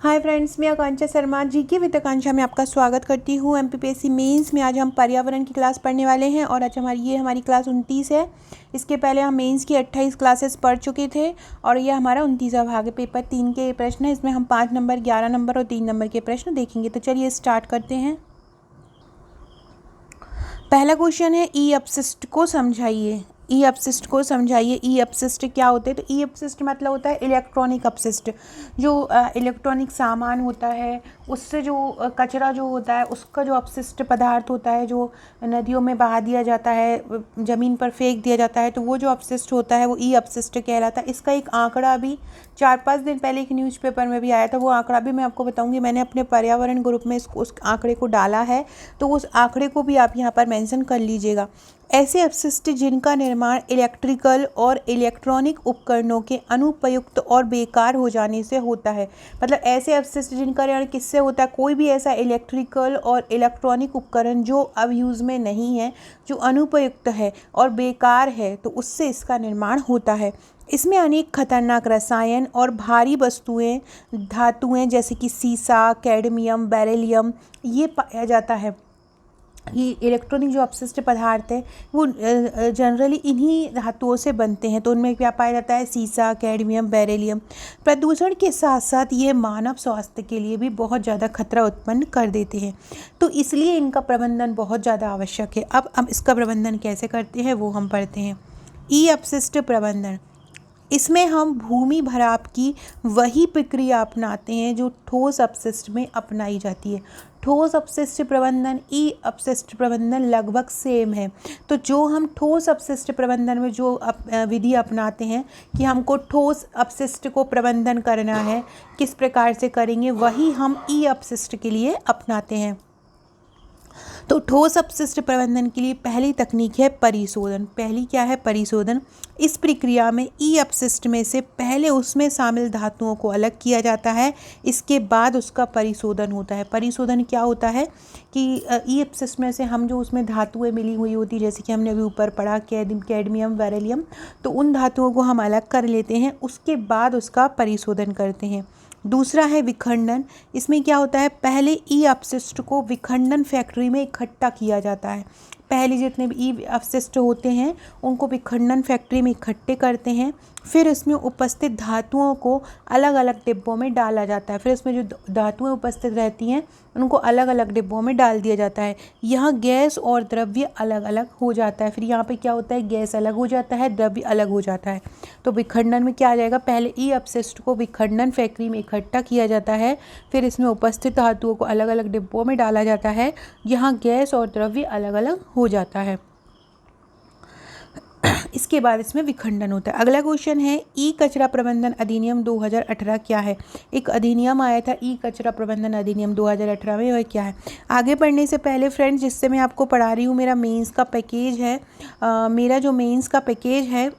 Hi friends, मैं आकांक्षा Sharma GK with आकांक्षा में आपका स्वागत करती हूँ। एमपीपीएससी मेंस में आज हम पर्यावरण की क्लास पढ़ने वाले हैं और आज हमारी क्लास 29 है। इसके पहले हम मेंस की 28 क्लासेस पढ़ चुके थे और ये हमारा 29वां भाग है। पेपर 3 के प्रश्न है, इसमें हम 5 नंबर, 11 नंबर और 3 नंबर के प्रश्न देखेंगे। तो चलिए स्टार्ट करते हैं। पहला क्वेश्चन है ई अपशिष्ट को समझाइए। ई अपशिष्ट को समझाइए। ई अपशिष्ट क्या होते हैं? तो ई अपशिष्ट मतलब होता है इलेक्ट्रॉनिक अपशिष्ट। जो इलेक्ट्रॉनिक सामान होता है उससे जो कचरा जो होता है उसका जो अपशिष्ट पदार्थ होता है जो नदियों में बहा दिया जाता है, ज़मीन पर फेंक दिया जाता है, तो वो जो अपशिष्ट होता है वो ई अपशिष्ट कहलाता है। इसका एक आंकड़ा अभी 4-5 दिन पहले एक न्यूज़पेपर में भी आया था। वो आंकड़ा भी मैं आपको बताऊंगी। मैंने अपने पर्यावरण ग्रुप में उस आंकड़े को डाला है, तो उस आंकड़े को भी आप यहाँ पर मेंशन कर लीजिएगा। ऐसे अपशिष्ट जिनका निर्माण इलेक्ट्रिकल और इलेक्ट्रॉनिक उपकरणों के अनुपयुक्त और बेकार हो जाने से होता है। मतलब ऐसे अपशिष्ट जिनका निर्माण किससे होता है? कोई भी ऐसा इलेक्ट्रिकल और इलेक्ट्रॉनिक उपकरण जो अब यूज़ में नहीं है, जो अनुपयुक्त है और बेकार है, तो उससे इसका निर्माण होता है। इसमें अनेक खतरनाक रसायन और भारी वस्तुएं, धातुएं जैसे कि सीसा, कैडमियम, बेरिलियम ये पाया जाता है। ये इलेक्ट्रॉनिक जो अपशिष्ट पदार्थ है वो जनरली इन्हीं धातुओं से बनते हैं। तो उनमें क्या पाया जाता है? सीसा, कैडमियम, बेरिलियम। प्रदूषण के साथ साथ ये मानव स्वास्थ्य के लिए भी बहुत ज़्यादा खतरा उत्पन्न कर देते हैं, तो इसलिए इनका प्रबंधन बहुत ज़्यादा आवश्यक है। अब हम इसका प्रबंधन कैसे करते हैं वो हम पढ़ते हैं। ई अपशिष्ट प्रबंधन, इसमें हम भूमि भराव की वही प्रक्रिया अपनाते हैं जो ठोस अपशिष्ट में अपनाई जाती है। ठोस अपशिष्ट प्रबंधन, ई अपशिष्ट प्रबंधन लगभग सेम है। तो जो हम ठोस अपशिष्ट प्रबंधन में जो विधि अपनाते हैं कि हमको ठोस अपशिष्ट को प्रबंधन करना है, किस प्रकार से करेंगे, वही हम ई अपशिष्ट के लिए अपनाते हैं। तो ठोस अपशिष्ट प्रबंधन के लिए पहली तकनीक है परिशोधन। पहली क्या है? परिशोधन। इस प्रक्रिया में ई अपशिष्ट में से पहले उसमें शामिल धातुओं को अलग किया जाता है, इसके बाद उसका परिशोधन होता है। परिशोधन क्या होता है कि ई अपशिष्ट में से हम जो उसमें धातुएं मिली हुई होती, जैसे कि हमने अभी ऊपर पढ़ा कैडमियम, बेरिलियम, तो उन धातुओं को हम अलग कर लेते हैं, उसके बाद उसका परिशोधन करते हैं। दूसरा है विखंडन। इसमें क्या होता है? पहले ई अपशिष्ट को विखंडन फैक्ट्री में इकट्ठा किया जाता है। पहले जितने भी ई अपशिष्ट होते हैं उनको विखंडन फैक्ट्री में इकट्ठे करते हैं, फिर इसमें उपस्थित धातुओं को अलग अलग डिब्बों में डाला जाता है। फिर इसमें जो धातुएं उपस्थित रहती हैं उनको अलग अलग डिब्बों में डाल दिया जाता है। यहाँ गैस और द्रव्य अलग अलग हो जाता है। फिर यहाँ पे क्या होता है? गैस अलग हो जाता है, द्रव्य अलग हो जाता है। तो विखंडन में क्या आ जाएगा? पहले ई अपशिष्ट को विखंडन फैक्ट्री में इकट्ठा किया जाता है, फिर इसमें उपस्थित धातुओं को अलग अलग डिब्बों में डाला जाता है। यहाँ गैस और द्रव्य अलग अलग हो जाता है। इसके बाद इसमें विखंडन होता है। अगला क्वेश्चन है ई कचरा प्रबंधन अधिनियम 2018 क्या है? एक अधिनियम आया था ई कचरा प्रबंधन अधिनियम 2018 में, वह क्या है? आगे बढ़ने से पहले फ्रेंड्स, जिससे मैं आपको पढ़ा रही हूँ, मेरा मेंस का पैकेज है। मेरा जो मेंस का पैकेज है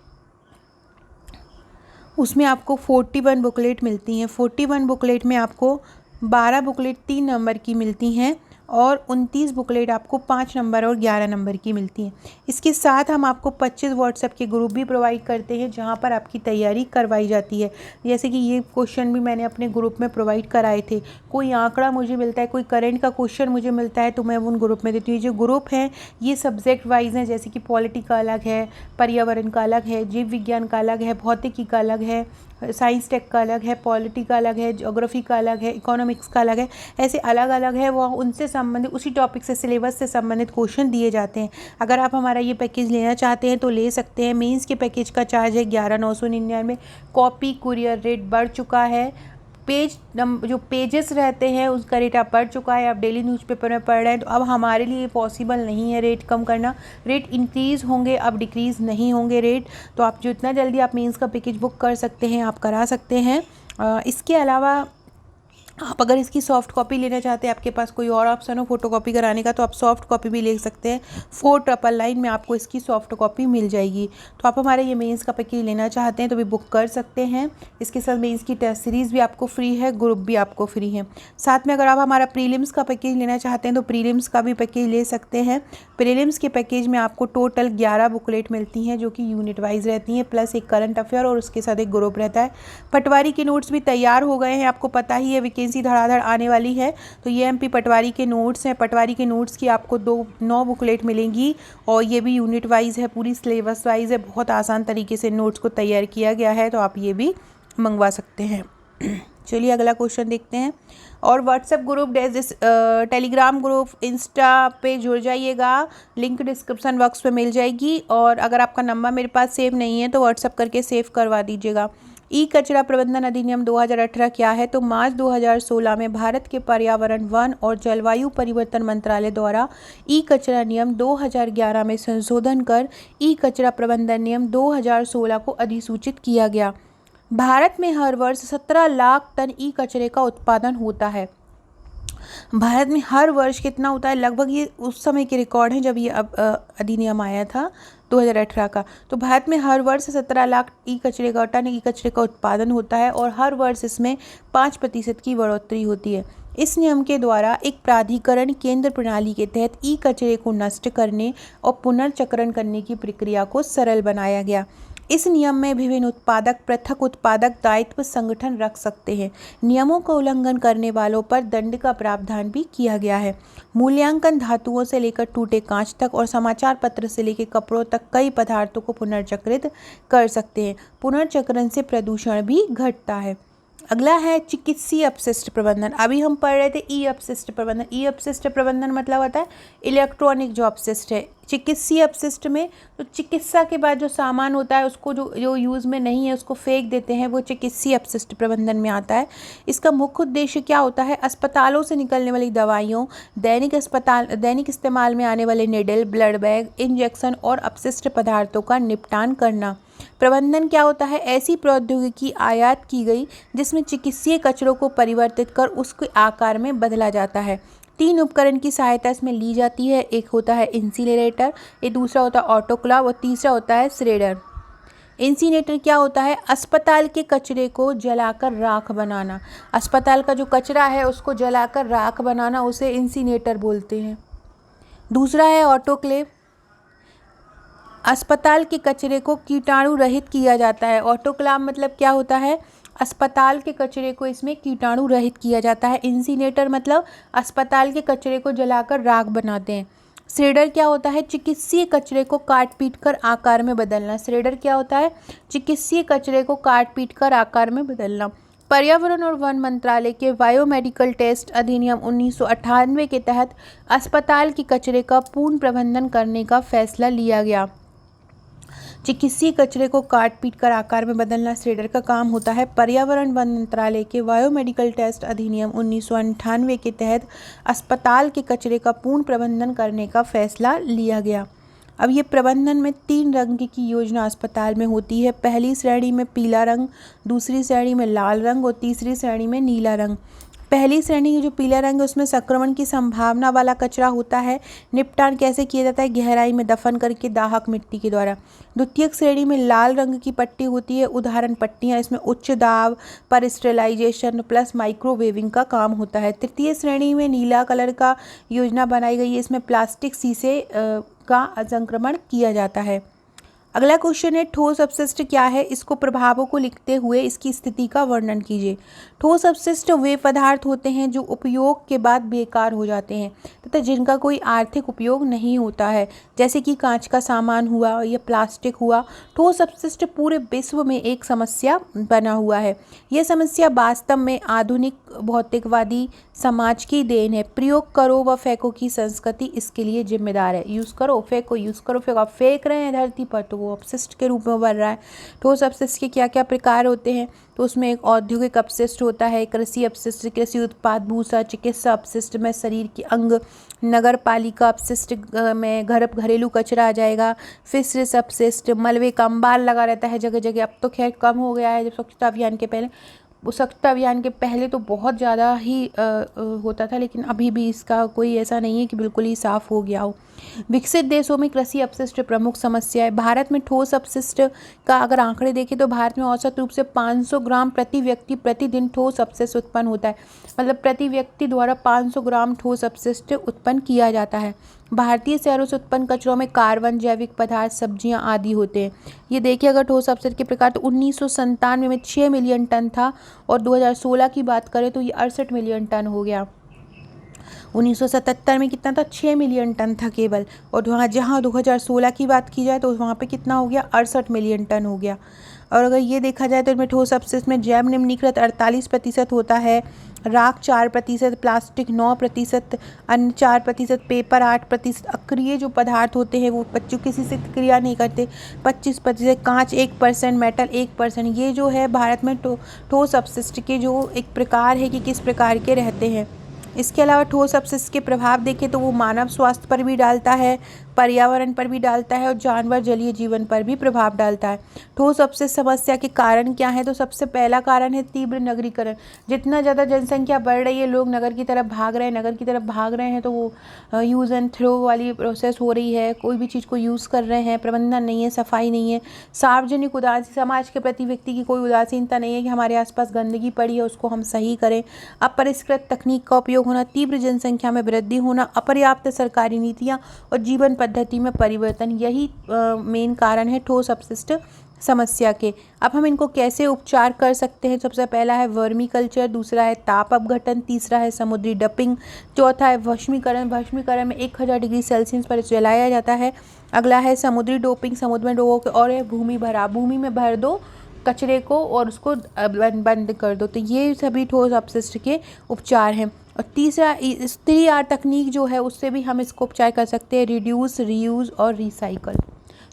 उसमें आपको 41 बुकलेट मिलती हैं। 41 बुकलेट में आपको 12 बुकलेट 3 नंबर की मिलती हैं और 29 बुकलेट आपको 5 नंबर और 11 नंबर की मिलती हैं। इसके साथ हम आपको 25 व्हाट्सएप के ग्रुप भी प्रोवाइड करते हैं जहां पर आपकी तैयारी करवाई जाती है। जैसे कि ये क्वेश्चन भी मैंने अपने ग्रुप में प्रोवाइड कराए थे। कोई आंकड़ा मुझे मिलता है, कोई करंट का क्वेश्चन मुझे मिलता है, तो मैं उन ग्रुप में देती हूँ। जो ग्रुप हैं ये सब्जेक्ट वाइज हैं, जैसे कि पॉलिटी का अलग है, पर्यावरण का अलग है, जीव विज्ञान का अलग है, भौतिकी का अलग है, साइंस टेक का अलग है, पॉलिटी का अलग है, ज्योग्राफी का अलग है, इकोनॉमिक्स का अलग है। ऐसे अलग अलग है, वो उनसे संबंधित उसी टॉपिक से, सिलेबस से संबंधित क्वेश्चन दिए जाते हैं। अगर आप हमारा ये पैकेज लेना चाहते हैं तो ले सकते हैं। मेंस के पैकेज का चार्ज है 11,999। कॉपी कुरियर रेट बढ़ चुका है। जो पेजेस रहते हैं उसका रेट आप बढ़ चुका है। आप डेली न्यूज़पेपर में पढ़ रहे हैं, तो अब हमारे लिए पॉसिबल नहीं है रेट कम करना। रेट इंक्रीज़ होंगे, अब डिक्रीज़ नहीं होंगे रेट। तो आप जितना जल्दी आप मेंस का पैकेज बुक कर सकते हैं आप करा सकते हैं। इसके अलावा आप अगर इसकी सॉफ्ट कॉपी लेना चाहते हैं, आपके पास कोई और ऑप्शन हो फोटो कॉपी कराने का, तो आप सॉफ्ट कॉपी भी ले सकते हैं। 499 में आपको इसकी सॉफ्ट कॉपी मिल जाएगी। तो आप हमारे ये मेंस का पैकेज लेना चाहते हैं तो भी बुक कर सकते हैं। इसके साथ मेंस की टेस्ट सीरीज़ भी आपको फ्री है, ग्रुप भी आपको फ्री है। साथ में अगर आप हमारा प्रीलिम्स का पैकेज लेना चाहते हैं तो प्रीलिम्स का भी पैकेज ले सकते हैं। प्रीलिम्स के पैकेज में आपको टोटल 11 बुकलेट मिलती हैं जो कि यूनिट वाइज रहती हैं, प्लस एक करंट अफेयर और उसके साथ एक ग्रुप रहता है। पटवारी के नोट्स भी तैयार हो गए हैं, आपको पता ही है। वैकेंसी धड़ाधड़ आने वाली है। तो ये एमपी पटवारी के नोट्स हैं। पटवारी के नोट्स की आपको 9 बुकलेट मिलेंगी और ये भी यूनिट वाइज है, पूरी सिलेबस वाइज है। बहुत आसान तरीके से नोट्स को तैयार किया गया है, तो आप ये भी मंगवा सकते हैं। चलिए अगला क्वेश्चन देखते हैं। और WhatsApp group, Telegram group, Insta पे जुड़ जाइएगा, लिंक डिस्क्रिप्शन बॉक्स में मिल जाएगी। और अगर आपका नंबर मेरे पास सेव नहीं है तो व्हाट्सएप करके सेव करवा दीजिएगा। ई कचरा प्रबंधन अधिनियम 2018 क्या है? तो मार्च 2016 में भारत के पर्यावरण, वन और जलवायु परिवर्तन मंत्रालय द्वारा ई कचरा नियम 2011 में संशोधन कर ई कचरा प्रबंधन नियम 2016 को अधिसूचित किया गया। भारत में हर वर्ष 17 लाख टन ई कचरे का उत्पादन होता है। भारत में हर वर्ष कितना होता है? लगभग, ये उस समय के रिकॉर्ड हैं जब ये अधिनियम आया था 2018 का। तो भारत में हर वर्ष 17 लाख ई कचरे का उत्पादन होता है और हर वर्ष इसमें 5% की बढ़ोतरी होती है। इस नियम के द्वारा एक प्राधिकरण केंद्र प्रणाली के तहत ई कचरे को नष्ट करने और पुनर्चक्रण करने की प्रक्रिया को सरल बनाया गया। इस नियम में विभिन्न उत्पादक पृथक उत्पादक दायित्व संगठन रख सकते हैं। नियमों का उल्लंघन करने वालों पर दंड का प्रावधान भी किया गया है। मूल्यांकन धातुओं से लेकर टूटे कांच तक और समाचार पत्र से लेकर कपड़ों तक कई पदार्थों को पुनर्चक्रित कर सकते हैं। पुनर्चक्रण से प्रदूषण भी घटता है। अगला है चिकित्सीय अपशिष्ट प्रबंधन। अभी हम पढ़ रहे थे ई अपशिष्ट प्रबंधन। ई अपशिष्ट प्रबंधन मतलब होता है इलेक्ट्रॉनिक जो अपशिष्ट है। चिकित्सीय अपशिष्ट में तो चिकित्सा के बाद जो सामान होता है उसको जो यूज़ में नहीं है उसको फेंक देते हैं, वो चिकित्सीय अपशिष्ट प्रबंधन में आता है। इसका मुख्य उद्देश्य क्या होता है? अस्पतालों से निकलने वाली दवाइयों, दैनिक इस्तेमाल में आने वाले निडल, ब्लड बैग, इंजेक्शन और अपशिष्ट पदार्थों का निपटान करना। प्रबंधन क्या होता है? ऐसी प्रौद्योगिकी आयात की गई जिसमें चिकित्सीय कचरों को परिवर्तित कर उसके आकार में बदला जाता है। 3 उपकरण की सहायता इसमें ली जाती है। एक होता है इंसिनरेटर, एक दूसरा होता है ऑटोक्लाव और तीसरा होता है श्रेडर। इंसिनरेटर क्या होता है? अस्पताल के कचरे को जलाकर राख बनाना। अस्पताल का जो कचरा है उसको जलाकर राख बनाना, उसे इंसिनरेटर बोलते हैं। दूसरा है ऑटोक्लेव। अस्पताल के कचरे को कीटाणु रहित किया जाता है। ऑटोक्लाव मतलब क्या होता है? अस्पताल के कचरे को इसमें कीटाणु रहित किया जाता है। इंसिनरेटर मतलब अस्पताल के कचरे को जलाकर राख बनाते हैं। श्रेडर क्या होता है? चिकित्सीय कचरे को काट पीट कर आकार में बदलना। श्रेडर क्या होता है? चिकित्सीय कचरे को काट पीट कर आकार में बदलना। पर्यावरण और वन मंत्रालय के बायोमेडिकल टेस्ट अधिनियम 1998 के तहत अस्पताल के कचरे का पूर्ण प्रबंधन करने का फैसला लिया गया। चिकित्सीय कचरे को काट पीट कर आकार में बदलना श्रेडर का काम होता है। पर्यावरण वन मंत्रालय के बायोमेडिकल टेस्ट अधिनियम 1998 के तहत अस्पताल के कचरे का पूर्ण प्रबंधन करने का फैसला लिया गया। अब ये प्रबंधन में 3 रंग की योजना अस्पताल में होती है। पहली श्रेणी में पीला रंग, दूसरी श्रेणी में लाल रंग और तीसरी श्रेणी में नीला रंग। पहली श्रेणी की जो पीला रंग है उसमें संक्रमण की संभावना वाला कचरा होता है। निपटान कैसे किया जाता है? गहराई में दफन करके दाहक मिट्टी के द्वारा। द्वितीय श्रेणी में लाल रंग की पट्टी होती है, उदाहरण पट्टियाँ। इसमें उच्च दाब पर स्टेरिलाइजेशन प्लस माइक्रोवेविंग का काम होता है। तृतीय श्रेणी में नीला कलर का योजना बनाई गई है, इसमें प्लास्टिक शीशे का संक्रमण किया जाता है। अगला क्वेश्चन है ठोस अपशिष्ट क्या है? इसको प्रभावों को लिखते हुए इसकी स्थिति का वर्णन कीजिए। ठोस अपशिष्ट वे पदार्थ होते हैं जो उपयोग के बाद बेकार हो जाते हैं तथा जिनका कोई आर्थिक उपयोग नहीं होता है, जैसे कि कांच का सामान हुआ या प्लास्टिक हुआ। ठोस अपशिष्ट पूरे विश्व में एक समस्या बना हुआ है। यह समस्या वास्तव में आधुनिक भौतिकवादी समाज की देन है। प्रयोग करो व फेंको की संस्कृति इसके लिए जिम्मेदार है। यूज़ करो फेंको, यूज़ करो फेंको। आप फेंक रहे हैं धरती पर तो वो अपशिष्ट के रूप में उभर रहा है। ठोस अपशिष्ट के क्या क्या प्रकार होते हैं? तो उसमें एक औद्योगिक अपशिष्ट होता है, कृषि अपशिष्ट, कृषि उत्पाद, भूसा, चिकित्सा अपशिष्ट में शरीर के अंग, नगर पालिका अपशिष्ट में घरेलू कचरा आ जाएगा, फिशरीज अपशिष्ट, मलबे का अंबार लगा रहता है जगह जगह। अब तो खैर कम हो गया है, जब स्वच्छता अभियान के पहले, स्वच्छता अभियान के पहले तो बहुत ज़्यादा ही होता था, लेकिन अभी भी इसका कोई ऐसा नहीं है कि बिल्कुल ही साफ़ हो गया हो। विकसित देशों में कृषि अपशिष्ट प्रमुख समस्या है। भारत में ठोस अपशिष्ट का अगर आंकड़े देखें तो भारत में औसत रूप से 500 ग्राम प्रति व्यक्ति प्रतिदिन ठोस अपशिष्ट उत्पन्न होता है। मतलब प्रति व्यक्ति द्वारा 500 ग्राम ठोस अपशिष्ट उत्पन्न किया जाता है। भारतीय शहरों से उत्पन्न कचरों में कार्बन, जैविक पदार्थ, सब्जियां आदि होते हैं। ये देखिए अगर ठोस अपशिष्ट के प्रकार तो 1997 में 6 मिलियन टन था और 2016 की बात करें तो ये 68 मिलियन टन हो गया। 1977 में कितना था, 6 मिलियन टन था केवल, और वहाँ जहाँ 2016 की बात की जाए तो वहाँ पे कितना हो गया, 68 मिलियन टन हो गया। और अगर ये देखा जाए तो इनमें ठोस अपशिष्ट में जैव निम्नीकृत 48% होता है, राख 4%, प्लास्टिक 9%, अन्य 4%, पेपर 8%, अक्रिय जो पदार्थ होते हैं वो बच्चों किसी से क्रिया नहीं करते 25%, कांच 1%, मेटल 1%। ये जो है भारत में ठोस अपशिष्ट के जो एक प्रकार है कि किस प्रकार के रहते हैं। इसके अलावा ठोस अपशिष्ट के प्रभाव देखें तो वो मानव स्वास्थ्य पर भी डालता है, पर्यावरण पर भी डालता है और जानवर जलीय जीवन पर भी प्रभाव डालता है। ठोस अपशिष्ट समस्या के कारण क्या है, तो सबसे पहला कारण है तीव्र नगरीकरण। जितना ज़्यादा जनसंख्या बढ़ रही है, लोग नगर की तरफ भाग रहे हैं तो वो यूज़ एंड थ्रो वाली प्रोसेस हो रही है। कोई भी चीज़ को यूज़ कर रहे हैं, प्रबंधन नहीं है, सफाई नहीं है, सार्वजनिक समाज के प्रति व्यक्ति की कोई उदासीनता नहीं है कि हमारे आसपास गंदगी पड़ी है उसको हम सही करें। अपरिष्कृत तकनीक का उपयोग होना, तीव्र जनसंख्या में वृद्धि होना, अपर्याप्त सरकारी नीतियाँ और जीवन पद्धति में परिवर्तन, यही मेन कारण है ठोस अपशिष्ट समस्या के। अब हम इनको कैसे उपचार कर सकते हैं, सबसे पहला है वर्मी कल्चर, दूसरा है ताप अपघटन, तीसरा है समुद्री डंपिंग, चौथा है भस्मीकरण में 1000 डिग्री सेल्सियस पर जलाया जाता है। अगला है समुद्री डोपिंग, समुद्र में डुबो के, और है भूमि भराव, भूमि में भर दो कचरे को और उसको बंद कर दो। तो ये सभी ठोस अपशिष्ट के उपचार हैं। और तीसरा 3R तकनीक जो है उससे भी हम इसको उपचार कर सकते हैं, रिड्यूस, रीयूज़ और रिसाइकल।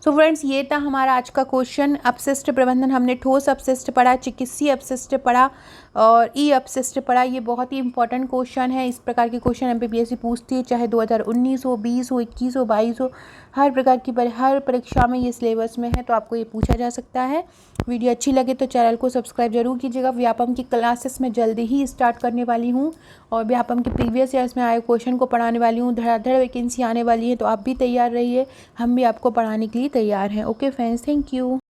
सो फ्रेंड्स, ये था हमारा आज का क्वेश्चन। अपशिष्ट प्रबंधन, हमने ठोस अपशिष्ट पढ़ा, चिकित्सीय अपशिष्ट पढ़ा और ई अपशिष्ट पढ़ा। ये बहुत ही इंपॉर्टेंट क्वेश्चन है। इस प्रकार के क्वेश्चन एमपीपीएससी पूछती है, चाहे 2019 हो, 20 हो, 21 हो, 22 हो, हर प्रकार की हर परीक्षा में ये सिलेबस में है, तो आपको ये पूछा जा सकता है। वीडियो अच्छी लगे तो चैनल को सब्सक्राइब जरूर कीजिएगा। व्यापम की क्लासेस में जल्दी ही स्टार्ट करने वाली हूँ और व्यापम के प्रीवियस ईयर्स में आए क्वेश्चन को पढ़ाने वाली हूँ। धड़ाधड़ वैकेंसी आने वाली है, तो आप भी तैयार रहिए, हम भी आपको पढ़ाने के लिए तैयार हैं। Okay friends, thank you.